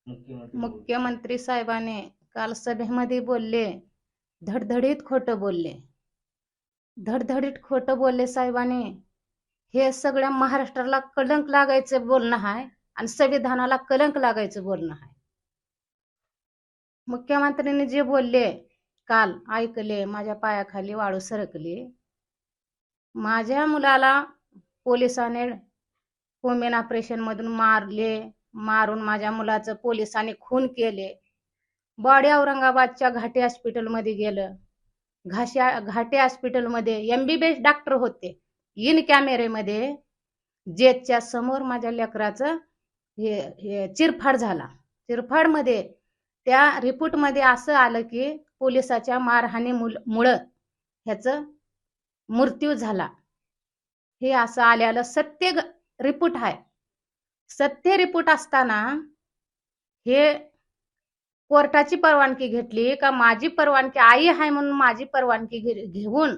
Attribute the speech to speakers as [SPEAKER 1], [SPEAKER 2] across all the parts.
[SPEAKER 1] मुख्यमंत्री साहेबांनी काल सभेमध्ये बोलले, धडधडीत खोटं बोलले. धडधडीत खोटं बोलले साहेबांनी. हे सगळ्या महाराष्ट्राला कलंक लागायचं बोलणं आहे आणि संविधानाला कलंक लागायचं बोलणं आहे. मुख्यमंत्र्यांनी जे बोलले काल ऐकले, माझ्या पायाखाली वाळू सरकली. माझ्या मुलाला पोलिसांनी कोमेन ऑपरेशन मधून मारून माझ्या मुलाचं पोलिसांनी खून केले. बॉडी औरंगाबादच्या घाटी हॉस्पिटल मध्ये गेलं. घाटी हॉस्पिटल मध्ये MBBS डॉक्टर होते. इन कॅमेरेमध्ये जेटच्या समोर माझ्या लेकराचं हे चिरफाड झाला. चिरफाड मध्ये त्या रिपोर्ट मध्ये असं आलं की पोलिसाच्या मारहाणीमुळे ह्याचं मृत्यू झाला. हे असं आलेलं सत्य रिपोर्ट आहे. सत्य रिपोर्ट असताना हे कोर्टाची परवानगी घेतली का माझी परवानगी आई आहे म्हणून माझी परवानगी घेऊन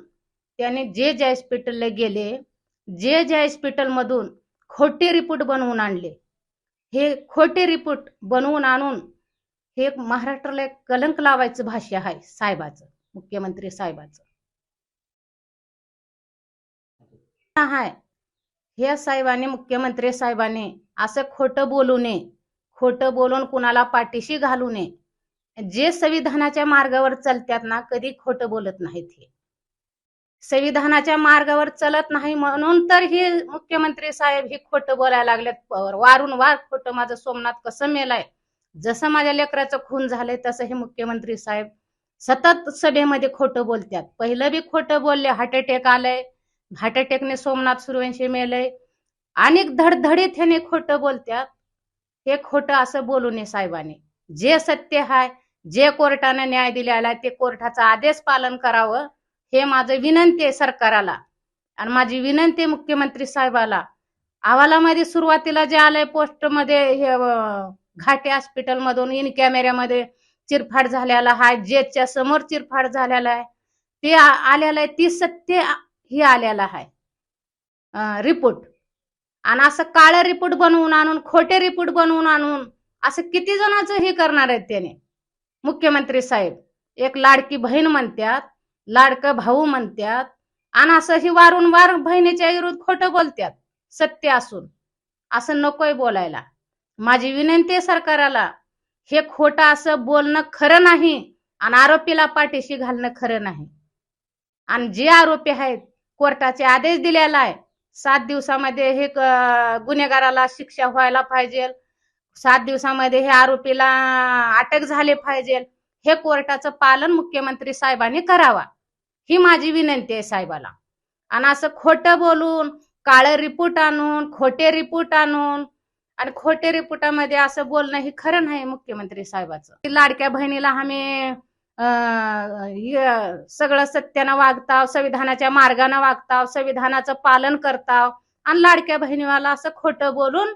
[SPEAKER 1] त्याने जे हॉस्पिटलला गेले. जे हॉस्पिटल मधून खोटे रिपोर्ट बनवून आणले. हे खोटे रिपोर्ट बनवून आणून हे महाराष्ट्राला एक कलंक लावायचं भाष्य आहे साहेबाचं, मुख्यमंत्री साहेबाचं आहे. हे साहेबांनी, मुख्यमंत्री साहेबांनी असं खोटं बोलू नये. खोटं बोलून कुणाला पाठीशी घालू नये. जे संविधानाच्या मार्गावर चालतात ना, कधी खोटं बोलत नाहीत. हे संविधानाच्या मार्गावर चलत नाही म्हणून तर हे मुख्यमंत्री साहेब हे खोटं बोलायला लागलेत. वारून वार खोटं. माझं सोमनाथ कसं मेलाय, जसं माझ्या लेकराचं खून झालंय, तसं हे मुख्यमंत्री साहेब सतत सभेमध्ये खोटं बोलतात. पहिलं बी खोटं बोलले, हार्ट अटॅक आलंय, हार्ट अटॅकने सोमनाथ सूर्यवंशी मेलय. अनेक धडधडीत ह्याने खोटं बोलतात. हे खोटं असं बोलू नये साहेबांनी. जे सत्य आहे, जे कोर्टाने न्याय दिलेला आहे, ते कोर्टाचा आदेश पालन करावं. हे माझं विनंती आहे सरकाराला आणि माझी विनंती आहे मुख्यमंत्री साहेबाला. अहवालामध्ये सुरुवातीला जे आलंय पोस्ट मध्ये हे घाटी हॉस्पिटल मधून इन कॅमेऱ्यामध्ये चिरफाड झालेला आहे, जेटच्या समोर चिरफाड झालेला आहे, ते आलेलं आहे. ती सत्य ही आलेला आहे रिपोर्ट. आणि असं काळं रिपोर्ट बनवून आणून, खोटे रिपोर्ट बनवून आणून असं किती जणांचं हे करणार आहेत त्याने मुख्यमंत्री साहेब. एक लाडकी बहीण म्हणतात, लाडकं भाऊ म्हणतात आणि असं ही वारंवार बहिणीच्या विरुद्ध खोटं बोलतात सत्य असून. असं नकोय बोलायला. माझी विनंती आहे सरकाराला, हे खोटं असं बोलणं खरं नाही आणि आरोपीला पाठीशी घालणं खरं नाही. आणि जे आरोपी आहेत कोर्टाचे आदेश दिलेला आहे, 7 दिवसामध्ये हे गुन्हेगाराला शिक्षा व्हायला पाहिजे, 7 दिवसामध्ये हे आरोपीला अटक झाले पाहिजे. हे कोर्टाचं पालन मुख्यमंत्री साहेबांनी करावा, ही माझी विनंती आहे साहेबाला. आणि असं खोटं बोलून, काळं रिपोर्ट आणून, खोटे रिपोर्ट आणून आणि खोटे रिपोर्टामध्ये असं बोलणं हे खरं नाही मुख्यमंत्री साहेबाचं. लाडक्या बहिणीला आम्ही सगळं सत्यानं वागताव, संविधानाच्या मार्गाने वागताव, संविधानाचं पालन करताव आणि लाडक्या बहिणीवाला असं खोटं बोलून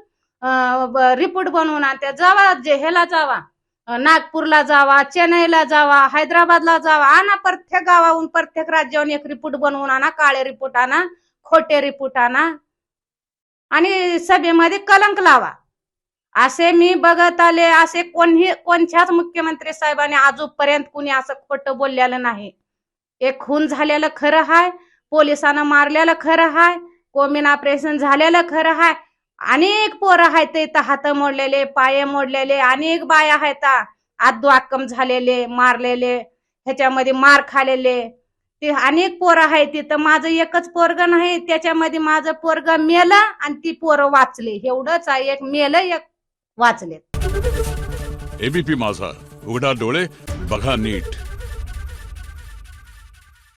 [SPEAKER 1] रिपोर्ट बनवून आणत्या. जावा ह्याला जावा, नागपूरला जावा, चेन्नईला जावा, हैदराबादला जावा, आणा प्रत्येक गावाहून, प्रत्येक राज्याहून एक रिपोर्ट बनवून आणा, काळे रिपोर्ट आणा, खोटे रिपोर्ट आणा आणि सभेमध्ये कलंक लावा. असे मी बघत आले. असे कोणत्याच मुख्यमंत्री साहेबांनी आजपर्यंत कुणी असं खोटं बोललेलं नाही. एक खून झालेलं खरं आहे, पोलिसांना मारलेलं खरं आहे, कोमेन ऑपरेशन झालेलं खरं आहे. अनेक पोरं आहेत इथं, हात मोडलेले, पाय मोडलेले, अनेक बाया आहेत अद्वाक्कम झालेले, मारलेले, ह्याच्यामध्ये मार खालेले, ते अनेक पोरं आहेत तिथं. माझं एकच पोरग नाही, त्याच्यामध्ये माझं पोरग मेलं आणि ती पोरं वाचले. एवढंच आहे, एक मेलं, एक वाचले.
[SPEAKER 2] ABP माझा, उघडा डोळे बघा नीट.